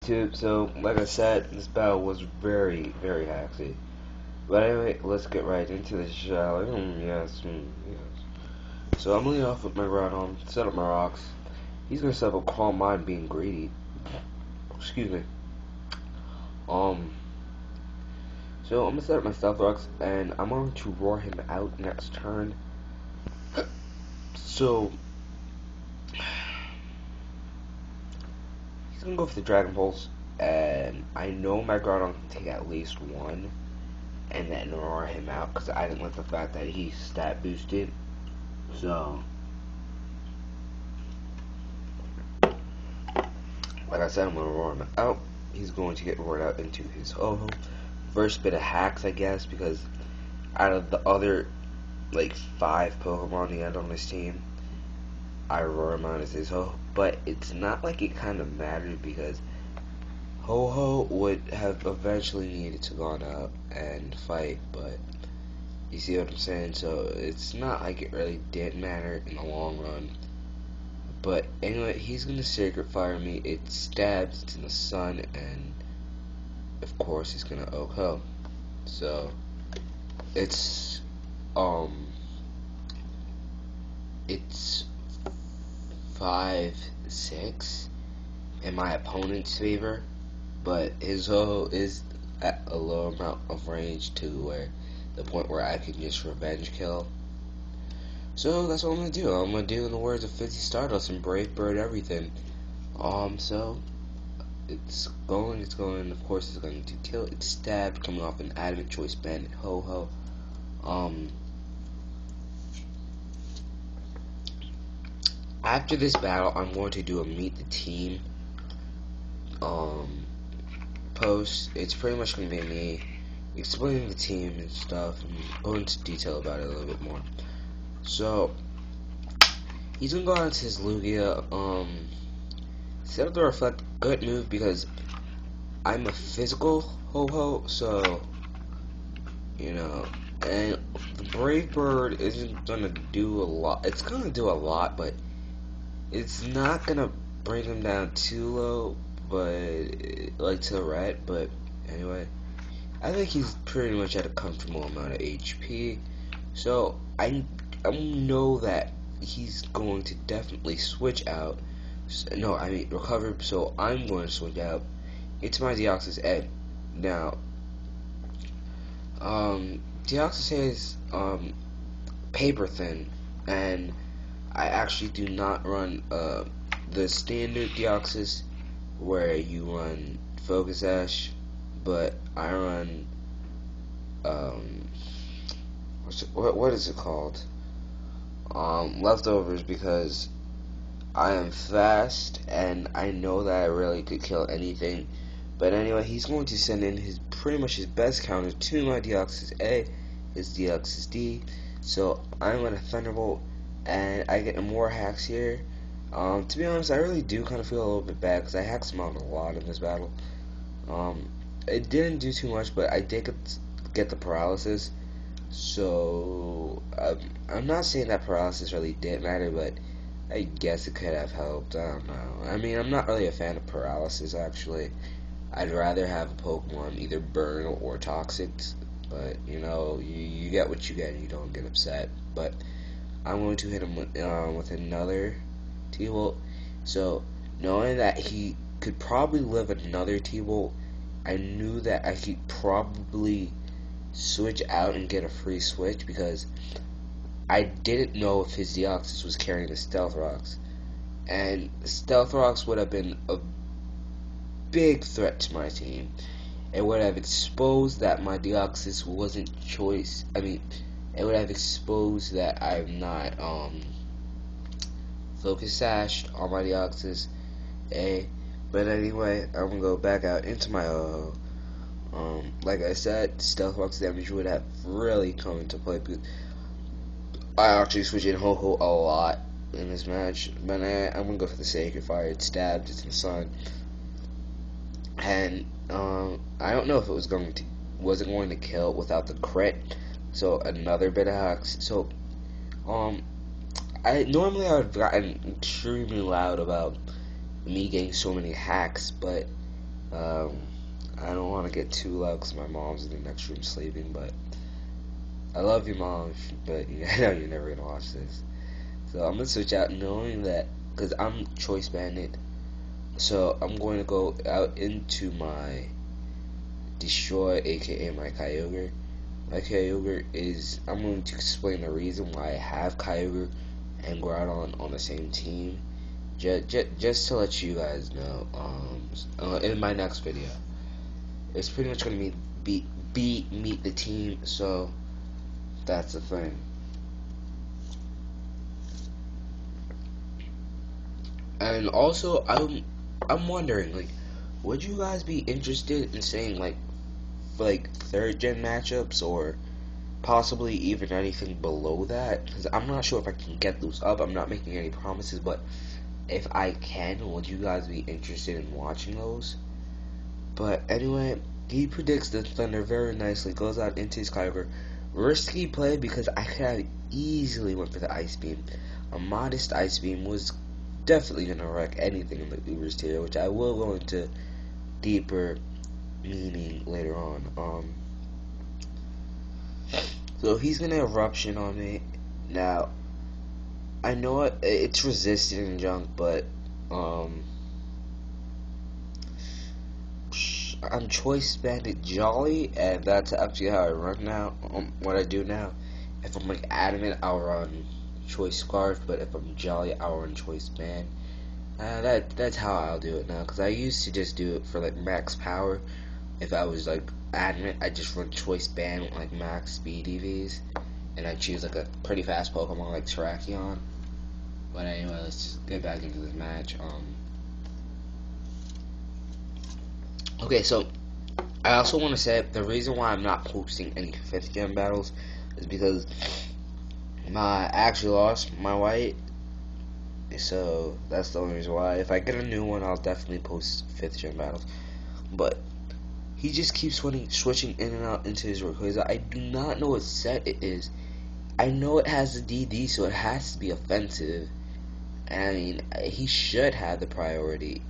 So, like I said, this battle was very, very haxy. But anyway, let's get right into the show. Yes. So I'm leading off with my Groudon, set up my rocks. He's gonna set up a Calm Mind being greedy. Excuse me. Um, so I'm gonna set up my Stealth Rocks, and I'm going to roar him out next turn. So, he's gonna go for the Dragon Pulse, and I know my Groudon can take at least one. And then roar him out because I didn't like the fact that he stat boosted. So, like I said, I'm gonna roar him out. He's going to get roared out into his ho-ho. First bit of hacks, I guess, because out of the other like 5 Pokemon he had on his team, I roar him out as his ho. But it's not like it kind of mattered because Ho-Ho would have eventually needed to gone out and fight, but you see what I'm saying? So it's not like it really did matter in the long run. But anyway, he's gonna Sacred Fire me. It stabs, it's in the sun, and of course he's gonna OHKO. So it's it's 5-6 in my opponent's favor, but his ho is at a low amount of range to where the point where I can just revenge kill. So that's what I'm gonna do. I'm gonna do in the words of 50 Stardust and Brave Bird everything. So it's going, of course it's going to kill. It's stabbed, coming off an Adamant Choice Bandit Ho-Ho. After this battle, I'm going to do a Meet the Team post. It's pretty much going to be me explaining the team and stuff and go into detail about it a little bit more. So he's gonna go out to his Lugia. Set up the Reflect, good move because I'm a physical Ho-Ho, so you know. And the Brave Bird isn't gonna do a lot. It's gonna do a lot, but it's not gonna bring him down too low, but like to the red. But anyway, I think he's pretty much at a comfortable amount of HP. So I know that he's going to definitely switch out. No, I mean recover. So I'm going to switch out. It's my Deoxys Egg. Now, Deoxys is paper thin, and I actually do not run the standard Deoxys where you run Focus Ash, but I run what is it called? Leftovers, because I am fast and I know that I really could kill anything. But anyway, he's going to send in his pretty much his best counter to my Deoxys A, his Deoxys D. So I'm going to Thunderbolt, and I get more hacks here. To be honest, I really do kind of feel a little bit bad because I hacked him out a lot in this battle. It didn't do too much, but I did get the paralysis. So I'm not saying that paralysis really did matter, but I guess it could have helped. I don't know. I mean, I'm not really a fan of paralysis, actually. I'd rather have a Pokemon either burn or toxic, but you know, you get what you get and you don't get upset. But I'm going to hit him with another T-Bolt. So knowing that he could probably live another T-Bolt, I knew that I could probably switch out and get a free switch because I didn't know if his Deoxys was carrying the Stealth Rocks, and Stealth Rocks would have been a big threat to my team. It would have exposed that my Deoxys wasn't choice. I mean, it would have exposed that I'm not Focus Sashed on my Deoxys A. But anyway, I'm gonna go back out into my like I said, Stealth Rocks damage would have really come into play because I actually switched in Ho-Ho a lot in this match. But I'm gonna go for the Sacred Fire. It stabbed, it's in the sun. And I don't know if it was going to kill without the crit. So another bit of hacks. So I would have gotten extremely loud about me getting so many hacks, but Um, I don't want to get too loud because my mom's in the next room sleeping, but I love you, Mom, but I know you're never gonna watch this. So I'm gonna switch out knowing that because I'm choice bandit. So I'm going to go out into my destroy, aka my Kyogre. My Kyogre is, I'm going to explain the reason why I have Kyogre and Groudon on the same team. Just to let you guys know, in my next video, it's pretty much going to be meet the team. So that's the thing. And also, I'm wondering, like, would you guys be interested in saying like third gen matchups or possibly even anything below that? Because I'm not sure if I can get those up. I'm not making any promises, but if I can, would you guys be interested in watching those? But anyway, he predicts the Thunder very nicely. Goes out into his Kyogre. Risky play because I could have easily went for the Ice Beam. A modest Ice Beam was definitely gonna wreck anything in the Ubers tier, which I will go into deeper meaning later on. So he's gonna eruption on me. Now, I know it's resistant and junk, but I'm choice bandit jolly, and that's actually how I run now. What I do now, if I'm like adamant, I'll run choice scarf, but if I'm jolly, I'll run choice band. That's how I'll do it now, because I used to just do it for like max power. If I was like adamant, I just run choice band with like max speed EVs, and I choose like a pretty fast Pokemon like Terrakion. But anyway, let's just get back into this match. Okay, so I also want to say the reason why I'm not posting any 5th gen battles is because I actually lost my white. So that's the only reason why. If I get a new one, I'll definitely post 5th gen battles. But he just keeps switching in and out into his Rayquaza. I do not know what set it is. I know it has the DD, so it has to be offensive. I mean, he should have the priority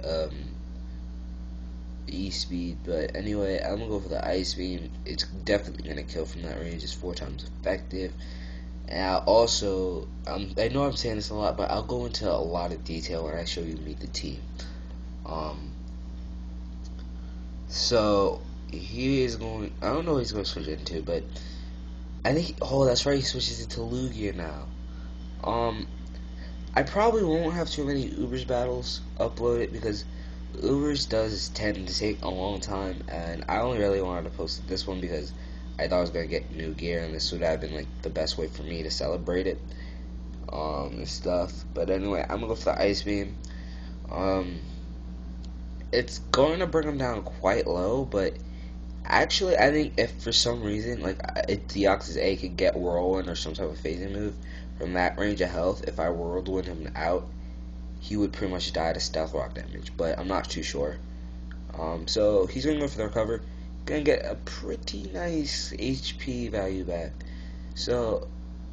E-speed, but anyway, I'm gonna go for the Ice Beam. It's definitely gonna kill from that range. It's 4 times effective. And I'll also, I know I'm saying this a lot, but I'll go into a lot of detail when I show you meet the team. So he is going. I don't know what he's going to switch into, but I think. Oh, that's right. He switches into Lugia now. I probably won't have too many Ubers battles uploaded because Ubers does tend to take a long time, and I only really wanted to post this one because I thought I was gonna get new gear, and this would have been like the best way for me to celebrate it, and stuff. But anyway, I'm gonna go for the Ice Beam. It's going to bring him down quite low, but actually, I think if for some reason, like if Deoxys A could get Whirlwind or some type of phasing move from that range of health, if I Whirlwind him out, he would pretty much die to Stealth Rock damage, but I'm not too sure. So he's going to go for the recover. Gonna get a pretty nice HP value back. So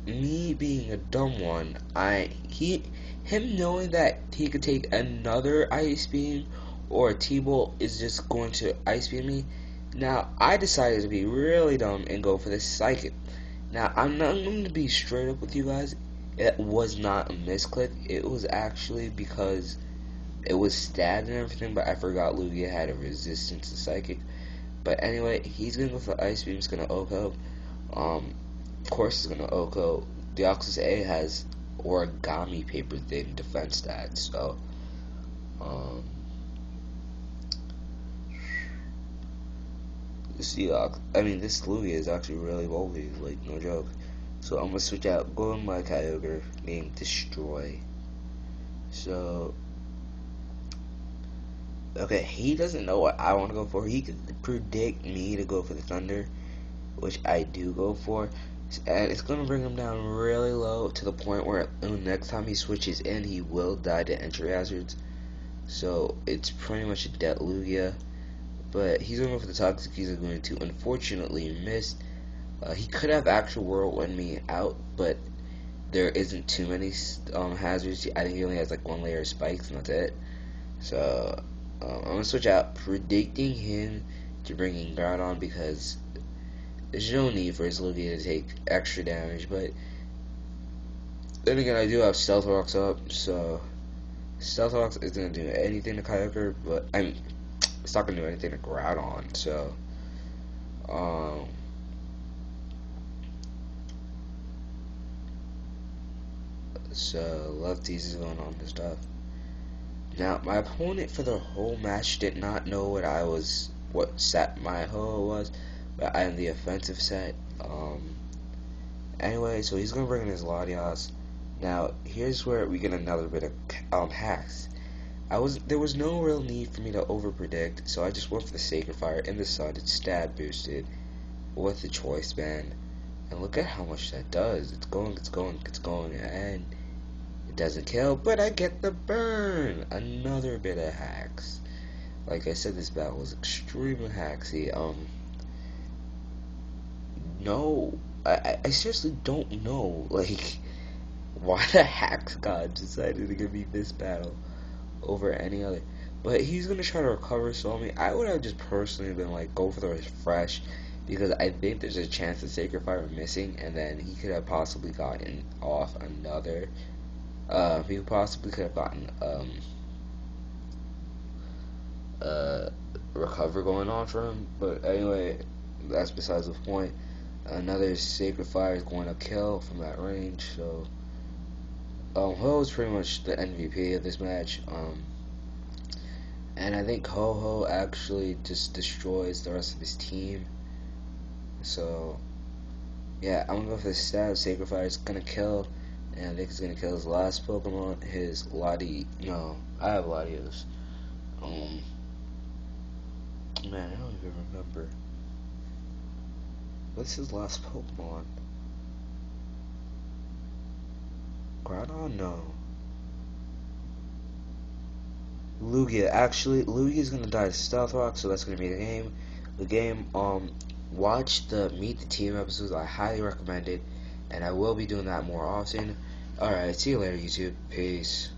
me being a dumb one, him knowing that he could take another Ice Beam or a T-Bolt is just going to Ice Beam me. Now I decided to be really dumb and go for the Psychic. Now I'm going to be straight up with you guys. It was not a misclick. It was actually because it was stabbed and everything, but I forgot Lugia had a resistance to Psychic. But anyway, he's gonna go for Ice Beam. He's gonna Oko. Of course, he's gonna Oko. Deoxys A has Origami Paper Thin defense stats, so this Lugia is actually really bulky, like no joke. So I'm gonna switch out, go in my Kyogre, named Destroy. So okay, he doesn't know what I want to go for. He could predict me to go for the Thunder, which I do go for, and it's going to bring him down really low to the point where the next time he switches in, he will die to entry hazards. So it's pretty much a dead Lugia, but he's going to go for the Toxic. He's going to unfortunately miss. He could have actual Whirlwind me out, but there isn't too many hazards. I think he only has like 1 layer of spikes, and that's it. So I'm gonna switch out predicting him to bringing Groudon because there's no need for his Lugia to take extra damage, but then again, I do have Stealth Rocks up, so Stealth Rocks isn't gonna do anything to Kyogre, but I mean, it's not gonna do anything to Groudon, so um so Lefties is going on this stuff. Now my opponent for the whole match did not know what set my ho was, but I am the offensive set. Anyway, so he's gonna bring in his Latias. Now here's where we get another bit of hacks. There was no real need for me to over predict, so I just went for the Sacred Fire in the sun. It's stat boosted with the Choice Band, and look at how much that does. It's going, and it doesn't kill, but I get the burn. Another bit of hacks. Like I said, this battle was extremely hacksy. No, I seriously don't know, like, why the hacks god decided to give me this battle over any other. But he's gonna try to recover, so I mean, I would have just personally been like, go for the refresh, because I think there's a chance that Sacred Fire was missing, and then he could have possibly gotten off another. He possibly could have gotten recover going on for him. But anyway, that's besides the point. Another Sacred Fire is going to kill from that range, so Ho is pretty much the MVP of this match. And I think Ho actually just destroys the rest of his team. So yeah, I'm gonna go for the stab. Sacred Fire is gonna kill, and I think he's gonna kill his last Pokemon, his Lati. No, I have Latios. Man, I don't even remember. What's his last Pokemon? Groudon? No. Lugia. Actually, Lugia's gonna die to Stealth Rock, so that's gonna be the game. Watch the Meet the Team episodes. I highly recommend it, and I will be doing that more often. Alright, see you later, YouTube. Peace.